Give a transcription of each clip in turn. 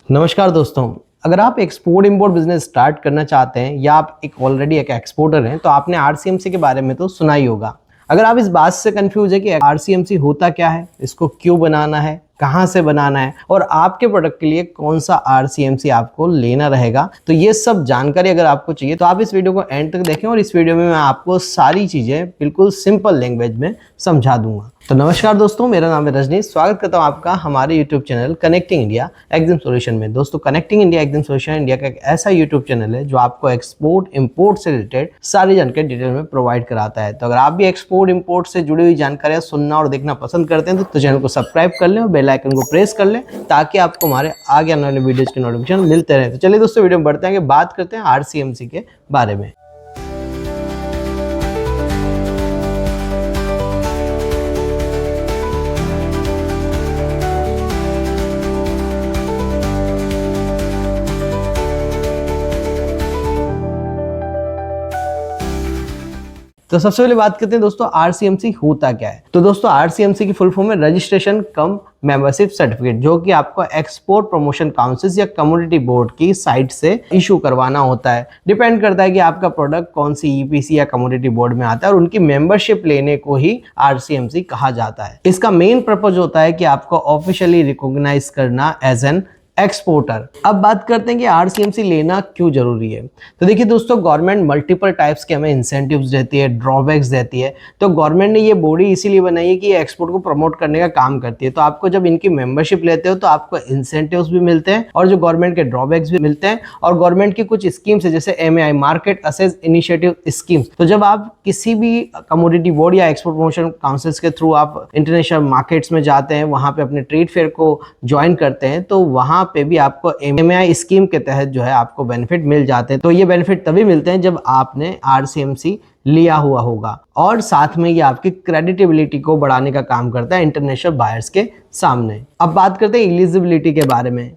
नमस्कार दोस्तों। अगर आप एक्सपोर्ट इंपोर्ट बिजनेस स्टार्ट करना चाहते हैं या आप ऑलरेडी एक एक्सपोर्टर हैं तो आपने आरसीएमसी के बारे में तो सुना ही होगा। अगर आप इस बात से कंफ्यूज है कि आरसीएमसी होता क्या है, इसको क्यों बनाना है, कहाँ से बनाना है और आपके प्रोडक्ट के लिए कौन सा आरसीएमसी आपको लेना रहेगा, तो ये सब जानकारी अगर आपको चाहिए तो आप इस वीडियो को एंड तक देखें और इस वीडियो में मैं आपको सारी चीजें बिल्कुल सिंपल लैंग्वेज में समझा दूंगा। तो नमस्कार दोस्तों, मेरा नाम है रजनीश। स्वागत करता हूं आपका हमारे YouTube channel connecting India exam solution में। दोस्तों, connecting India exam solution India का एक ऐसा यूट्यूब चैनल है जो आपको एक्सपोर्ट इंपोर्ट से रिलेटेड सारी जानकारी डिटेल में प्रोवाइड कराता है। तो अगर आप भी एक्सपोर्ट इंपोर्ट से जुड़ी हुई जानकारियां सुनना और देखना पसंद करते हैं तो चैनल को सब्सक्राइब कर लें और बेल आइकन को प्रेस कर लें ताकि आपको हमारे आगे आने वाले वीडियोज के नोटिफिकेशन मिलते रहे। तो चलिए दोस्तों, वीडियो में बढ़ते हैं, बात करते हैं आरसीएमसी के बारे में। तो सबसे पहले बात करते हैं दोस्तों, आरसीएमसी होता क्या है। तो दोस्तों, आरसीएमसी की फुल फॉर्म है रजिस्ट्रेशन कम मेंबरशिप सर्टिफिकेट, जो कि आपको एक्सपोर्ट प्रमोशन काउंसिल या कम्युनिटी बोर्ड की साइट से इशू करवाना होता है। डिपेंड करता है कि आपका प्रोडक्ट कौन सी ईपीसी या कम्युनिटी बोर्ड में आता है और उनकी मेंबरशिप लेने को ही आरसीएमसी कहा जाता है। इसका मेन पर्पज होता है कि आपको ऑफिशियली रिकॉग्नाइज करना एज एन एक्सपोर्टर। अब बात करते हैं कि आरसीएमसी लेना क्यों जरूरी है। तो देखिए दोस्तों, गवर्नमेंट मल्टीपल टाइप्स के हमें इंसेंटिव्स देती है, ड्रॉबैक्स देती है। तो गवर्नमेंट ने ये बॉडी इसीलिए बनाई है कि ये एक्सपोर्ट को प्रमोट करने का काम करती है। तो आपको जब इनकी मेंबरशिप लेते हो तो आपको इंसेंटिव्स भी मिलते हैं और जो गवर्नमेंट के ड्रॉबैक्स भी मिलते हैं। और गवर्नमेंट की कुछ स्कीम्स है जैसे MAI, market assess initiative schemes. तो जब आप किसी भी कमोडिटी बोर्ड या एक्सपोर्ट प्रमोशन काउंसिल्स के थ्रू आप इंटरनेशनल मार्केट्स में जाते हैं, वहां पे अपने ट्रेड फेयर को ज्वाइन करते हैं, तो वहां पे भी आपको एमएआई स्कीम के तहत जो है आपको बेनिफिट मिल जाते हैं। तो ये बेनिफिट तभी मिलते हैं जब आपने आरसीएमसी लिया हुआ होगा और साथ में ये आपकी क्रेडिटेबिलिटी को बढ़ाने का काम करता है इंटरनेशनल बायर्स के सामने। अब बात करते हैं एलिजिबिलिटी के बारे में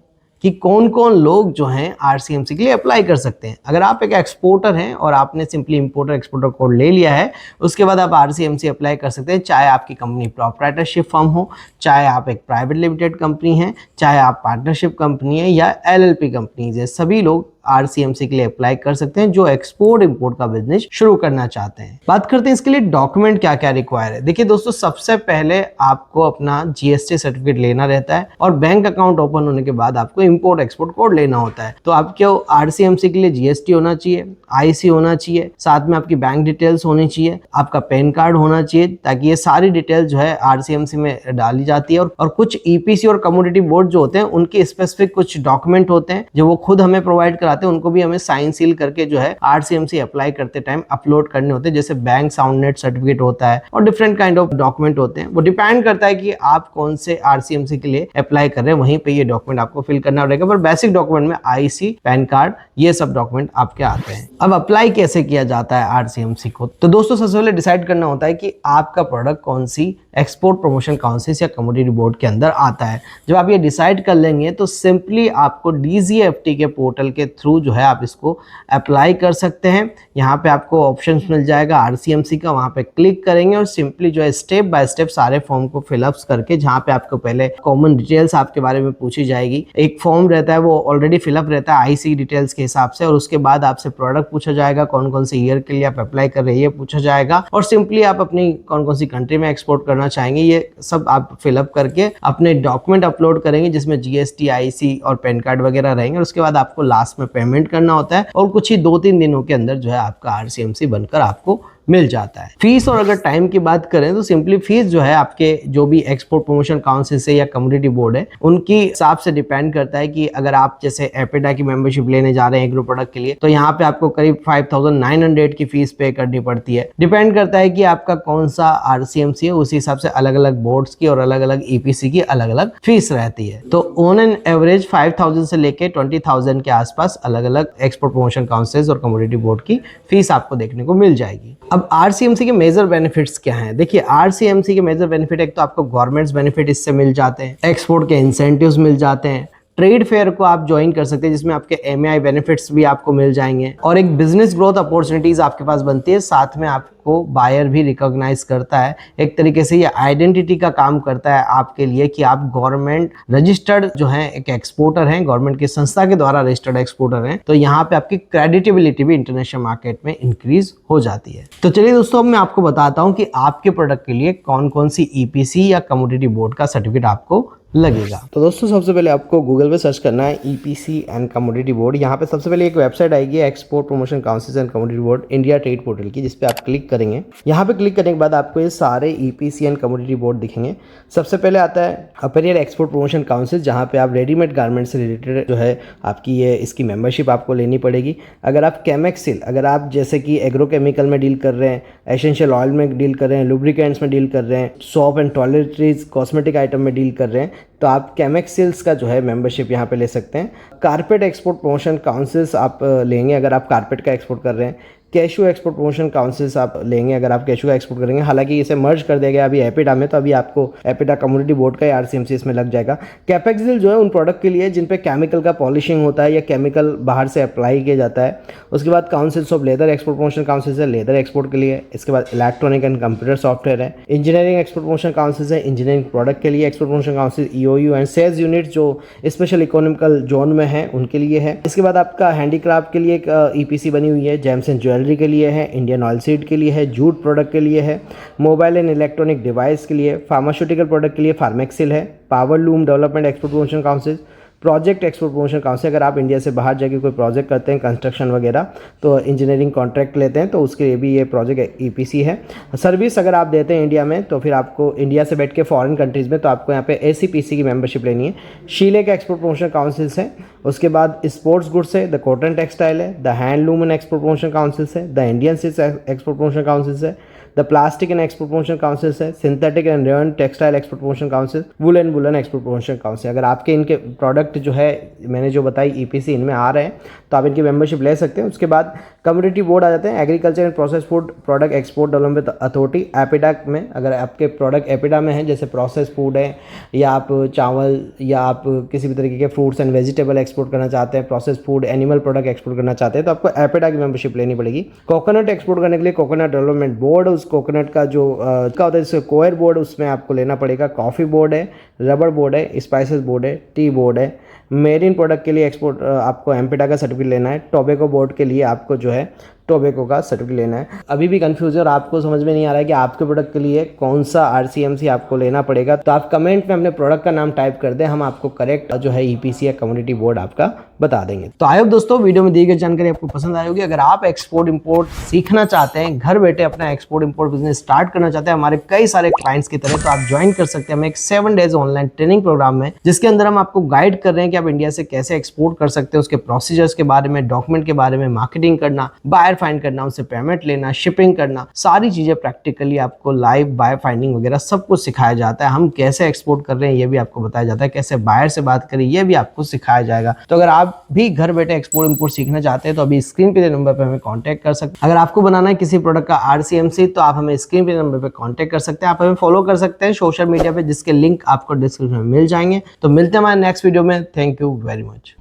कि कौन कौन लोग जो हैं आरसीएमसी के लिए अप्लाई कर सकते हैं। अगर आप एक एक्सपोर्टर हैं और आपने सिंपली इंपोर्टर एक्सपोर्टर कोड ले लिया है, उसके बाद आप आरसीएमसी अप्लाई कर सकते हैं। चाहे आपकी कंपनी प्रोप्राइटरशिप फर्म हो, चाहे आप एक प्राइवेट लिमिटेड कंपनी है, चाहे आप पार्टनरशिप कंपनी है या एलएलपी कंपनीज है, सभी लोग आरसीएमसी के लिए अप्लाई कर सकते हैं जो एक्सपोर्ट इंपोर्ट का बिजनेस शुरू करना चाहते हैं। बात करते हैं इसके लिए डॉक्यूमेंट क्या क्या रिक्वायर है। देखिए दोस्तों, सबसे पहले आपको अपना जीएसटी सर्टिफिकेट लेना रहता है और बैंक अकाउंट ओपन होने के बाद आपको इंपोर्ट एक्सपोर्ट कोड लेना होता है। तो आपको आरसीएमसी के लिए जीएसटी होना चाहिए, आईसी होना चाहिए, साथ में आपकी बैंक डिटेल्स होनी चाहिए, आपका पैन कार्ड होना चाहिए, ताकि ये सारी डिटेल जो है आरसीएमसी में डाली जाती है। और कुछ ईपीसी और कम्युनिटी बोर्ड जो होते हैं उनके स्पेसिफिक कुछ डॉक्यूमेंट होते हैं जो वो खुद हमें प्रोवाइड कराते हैं, उनको भी हमें साइन सील करके जो है आरसीएमसी अप्लाई करते टाइम अपलोड करने होते हैं। जैसे बैंक साउंडनेट सर्टिफिकेट होता है और डिफरेंट काइंड ऑफ डॉक्यूमेंट होते हैं। वो डिपेंड करता है कि आप कौन से आरसीएमसी के लिए अप्लाई कर रहे हैं, वहीं पे ये डॉक्यूमेंट आपको फिल करना रहेगा। पर बेसिक डॉक्यूमेंट में आईसी, पैन कार्ड, ये सब डॉक्यूमेंट आपके आते हैं। अब अप्लाई कैसे किया जाता है आरसीएमसी को। तो दोस्तों, सबसे पहले डिसाइड करना होता है कि आपका प्रोडक्ट कौन सी एक्सपोर्ट प्रमोशन काउंसिल या कमोडिटी बोर्ड के अंदर आता है। जब आप ये डिसाइड कर लेंगे तो सिंपली आपको डीजीएफटी के पोर्टल के थ्रू जो है आप इसको अप्लाई कर सकते हैं। यहाँ पे आपको ऑप्शंस मिल जाएगा आरसीएमसी का, वहाँ पे क्लिक करेंगे और सिंपली जो है स्टेप बाय स्टेप सारे फॉर्म को फिलअप्स करके, जहाँ पे आपको पहले कॉमन डिटेल्स आपके बारे में पूछी जाएगी। एक फॉर्म रहता है वो ऑलरेडी फिलअप रहता है आईसी डिटेल्स के हिसाब से, और उसके बाद आपसे प्रोडक्ट पूछा जाएगा, कौन कौन से ईयर के लिए आप अप्लाई कर रहे हैं ये पूछा जाएगा, और सिंपली आप अपनी कौन कौन सी कंट्री में एक्सपोर्ट करना चाहेंगे ये सब आप फिलअप करके अपने डॉक्यूमेंट अपलोड करेंगे जिसमें जीएसटी, आईसी और पैन कार्ड वगैरह रहेंगे। उसके बाद आपको लास्ट में पेमेंट करना होता है और कुछ ही 2-3 दिनों के अंदर जो है आपका आरसीएमसी बनकर आपको मिल जाता है। फीस और अगर टाइम की बात करें तो सिंपली फीस जो है आपके जो भी एक्सपोर्ट प्रमोशन काउंसिल से या कम्युनिटी बोर्ड है उनकी हिसाब से डिपेंड करता है कि अगर आप जैसे एपेडा की मेंबरशिप लेने जा रहे हैं एग्रो प्रोडक्ट के लिए, तो यहाँ पे आपको करीब 5900 की फीस पे करनी पड़ती है। डिपेंड करता है कि आपका कौन सा आरसीएमसी है, उसी हिसाब से अलग अलग बोर्ड्स की और अलग अलग ईपीसी की अलग अलग फीस रहती है। तो ऑन एन एवरेज 5000 से लेके 20000 के आसपास अलग अलग एक्सपोर्ट प्रमोशन काउंसिल और कम्युनिटी बोर्ड की फीस आपको देखने को मिल जाएगी। अब आरसीएमसी के मेजर बेनिफिट्स क्या हैं। देखिए, आरसीएमसी के मेजर बेनिफिट, एक तो आपको गवर्नमेंट्स बेनिफिट इससे मिल जाते हैं, एक्सपोर्ट के इंसेंटिव्स मिल जाते हैं, ट्रेड फेयर को आप ज्वाइन कर सकते हैं जिसमें आपके एमएआई बेनिफिट्स भी आपको मिल जाएंगे और एक बिजनेस ग्रोथ अपॉर्चुनिटीज आपके पास बनती है। साथ में आपको बायर भी रिकॉग्नाइज करता है। एक तरीके से ये आइडेंटिटी का काम करता है आपके लिए कि आप गवर्नमेंट रजिस्टर्ड जो है एक एक्सपोर्टर हैं, गवर्नमेंट की संस्था के द्वारा रजिस्टर्ड एक्सपोर्टर हैं। तो यहाँ पे आपकी क्रेडिटेबिलिटी भी इंटरनेशनल मार्केट में इंक्रीज हो जाती है। तो चलिए दोस्तों, अब मैं आपको बताता हूँ कि आपके प्रोडक्ट के लिए कौन कौन सी ईपीसी या कमोडिटी बोर्ड का सर्टिफिकेट आपको लगेगा। तो दोस्तों, सबसे पहले आपको गूगल पे सर्च करना है ईपीसी एंड कमोडिटी बोर्ड। यहाँ पे सबसे पहले एक वेबसाइट आएगी export promotion council and commodity board India trade portal की, जिस पे आप क्लिक करेंगे। यहाँ पे क्लिक करने के बाद आपको ये सारे ईपीसी एंड कमोडिटी बोर्ड दिखेंगे। सबसे पहले आता है अपीरियल एक्सपोर्ट प्रमोशन काउंसिल, जहाँ पे आप रेडीमेड गारमेंट से रिलेटेड जो है आपकी ये इसकी मेंबरशिप आपको लेनी पड़ेगी। अगर आप केमेक्सिल, अगर आप जैसे कि एग्रोकेमिकल में डील कर रहे हैं, एसेंशियल ऑयल में डील कर रहे हैं, लुब्रिकेंट्स में डील कर रहे हैं, soap and toiletries cosmetic item में डील कर रहे हैं, तो आप केमेक्सिल्स का जो है मेंबरशिप यहाँ पे ले सकते हैं। कारपेट एक्सपोर्ट प्रमोशन काउंसिल्स आप लेंगे अगर आप कारपेट का एक्सपोर्ट कर रहे हैं। कैशू एक्सपोर्ट प्रमोशन काउंसिल्स आप लेंगे अगर आप कैशू का एक्सपोर्ट करेंगे। हालांकि इसे मर्ज कर दिया गया अभी एपिडा में, तो अभी आपको एपिडा कम्युनिटी बोर्ड का आरसीएमसी इसमें लग जाएगा। कैपेक्सिल जो है उन प्रोडक्ट के लिए जिन पे केमिकल का पॉलिशिंग होता है या केमिकल बाहर से अप्लाई किया जाता है। उसके बाद councils of leather export promotion councils है लेदर एक्सपोर्ट के लिए। इसके बाद इलेक्ट्रॉनिक एंड कंप्यूटर सॉफ्टवेयर है। इंजीनियरिंग एक्सपोर्ट प्रमोशन काउंसिल्स है इंजीनियरिंग प्रोडक्ट के लिए। Export promotion council EOU and sales unit जो स्पेशल इकोनॉमिकल जोन में है उनके लिए है। इसके बाद आपका हैंडीक्राफ्ट के लिए एक ईपीसी बनी हुई है। जेम्स एंड ज्वेलरी के लिए है। इंडियन ऑयल सीड के लिए है। जूट प्रोडक्ट के लिए है। मोबाइल एंड इलेक्ट्रॉनिक डिवाइस के लिए, फार्मास्यूटिकल प्रोडक्ट के लिए फार्मेक्सिल है। Power loom development export promotion council, project export promotion council, अगर आप इंडिया से बाहर जाके कोई प्रोजेक्ट करते हैं कंस्ट्रक्शन वगैरह, तो इंजीनियरिंग कॉन्ट्रैक्ट लेते हैं, तो उसके लिए भी ये प्रोजेक्ट ईपीसी है। सर्विस अगर आप देते हैं इंडिया में, तो फिर आपको इंडिया से बैठ के फॉरेन कंट्रीज़ में, तो आपको यहाँ पे एसीपीसी की मेंबरशिप लेनी है। शीले का एक्सपोर्ट प्रमोशन काउंसिल्स है। उसके बाद स्पोर्ट्स गुड्स है, द कॉटन टेक्सटाइल है, the handloom and export promotion councils है, the Indian silk export promotion councils है, the plastic and export promotion councils है, synthetic and rayon textile export promotion council, wool and woollen export promotion council. अगर आपके इनके product जो है मैंने जो बताई ईपीसी इनमें आ रहे हैं, तो आप इनकी मेंबरशिप ले सकते हैं। उसके बाद कम्युनिटी बोर्ड आ जाते हैं। Agriculture and process food product export development authority APEDA में, अगर आपके प्रोडक्ट एपिडा में है, जैसे प्रोसेस फूड है या आप चावल या आप किसी भी तरीके के फ्रूट्स एंड वेजिटेबल एक्सपोर्ट करना चाहते हैं, process food animal product export करना चाहते हैं, तो आपको एपिडा की मेंबरशिप लेनी पड़ेगी। कोकोनट एक्सपोर्ट करने के लिए कोकोनट डेवलपमेंट बोर्ड, उस कोकोनट का जो क्या होता है जैसे कोयर बोर्ड, उसमें आपको लेना पड़ेगा। कॉफ़ी बोर्ड है, रबर बोर्ड है, स्पाइसेस बोर्ड है, टी बोर्ड है। मेरीन प्रोडक्ट के लिए एक्सपोर्ट आपको एम्पिडा का सर्टिफिकेट लेना है। टोबैको बोर्ड के लिए आपको जो है टोबैको का सर्टिफिकेट लेना है। अभी भी कंफ्यूज है और आपको समझ में नहीं आ रहा है कि आपके प्रोडक्ट के लिए कौन सा आरसीएमसी आपको लेना पड़ेगा, तो आप कमेंट में अपने प्रोडक्ट का नाम टाइप कर दें, हम आपको करेक्ट जो है ईपीसी या कम्युनिटी बोर्ड आपका बता देंगे। तो आई होप दोस्तों वीडियो में दी गई जानकारी आपको पसंद आई होगी। अगर आप एक्सपोर्ट इंपोर्ट सीखना चाहते हैं, घर बैठे अपना एक्सपोर्ट इंपोर्ट बिजनेस स्टार्ट करना चाहते हैं हमारे कई सारे क्लाइंट्स की तरह, तो आप ज्वाइन कर सकते हैं हमें एक 7 डेज ऑनलाइन ट्रेनिंग प्रोग्राम में, जिसके अंदर हम आपको गाइड कर रहे हैं कि आप इंडिया से कैसे एक्सपोर्ट कर सकते हैं, उसके प्रोसीजर्स के बारे में, डॉक्यूमेंट के बारे में, मार्केटिंग करना, बायर फाइंड करना, उससे पेमेंट लेना, शिपिंग करना, सारी चीजें प्रैक्टिकली आपको लाइव बायर फाइंडिंग वगैरह सब कुछ सिखाया जाता है। हम कैसे एक्सपोर्ट कर रहे हैं ये भी आपको बताया जाता है, कैसे बायर से बात करें ये भी आपको सिखाया जाएगा। तो अगर आप भी घर बैठे एक्सपोर्ट इंपोर्ट सीखना चाहते हैं तो अभी स्क्रीन पे नंबर पे हमें कांटेक्ट कर सकते हैं। अगर आपको बनाना है किसी प्रोडक्ट का आरसीएमसी तो आप हमें स्क्रीन पे नंबर पे कांटेक्ट कर सकते हैं। आप हमें फॉलो कर सकते हैं सोशल मीडिया पे, जिसके लिंक आपको डिस्क्रिप्शन में मिल जाएंगे। तो मिलते हैं हमारे नेक्स्ट वीडियो में। Thank you very much.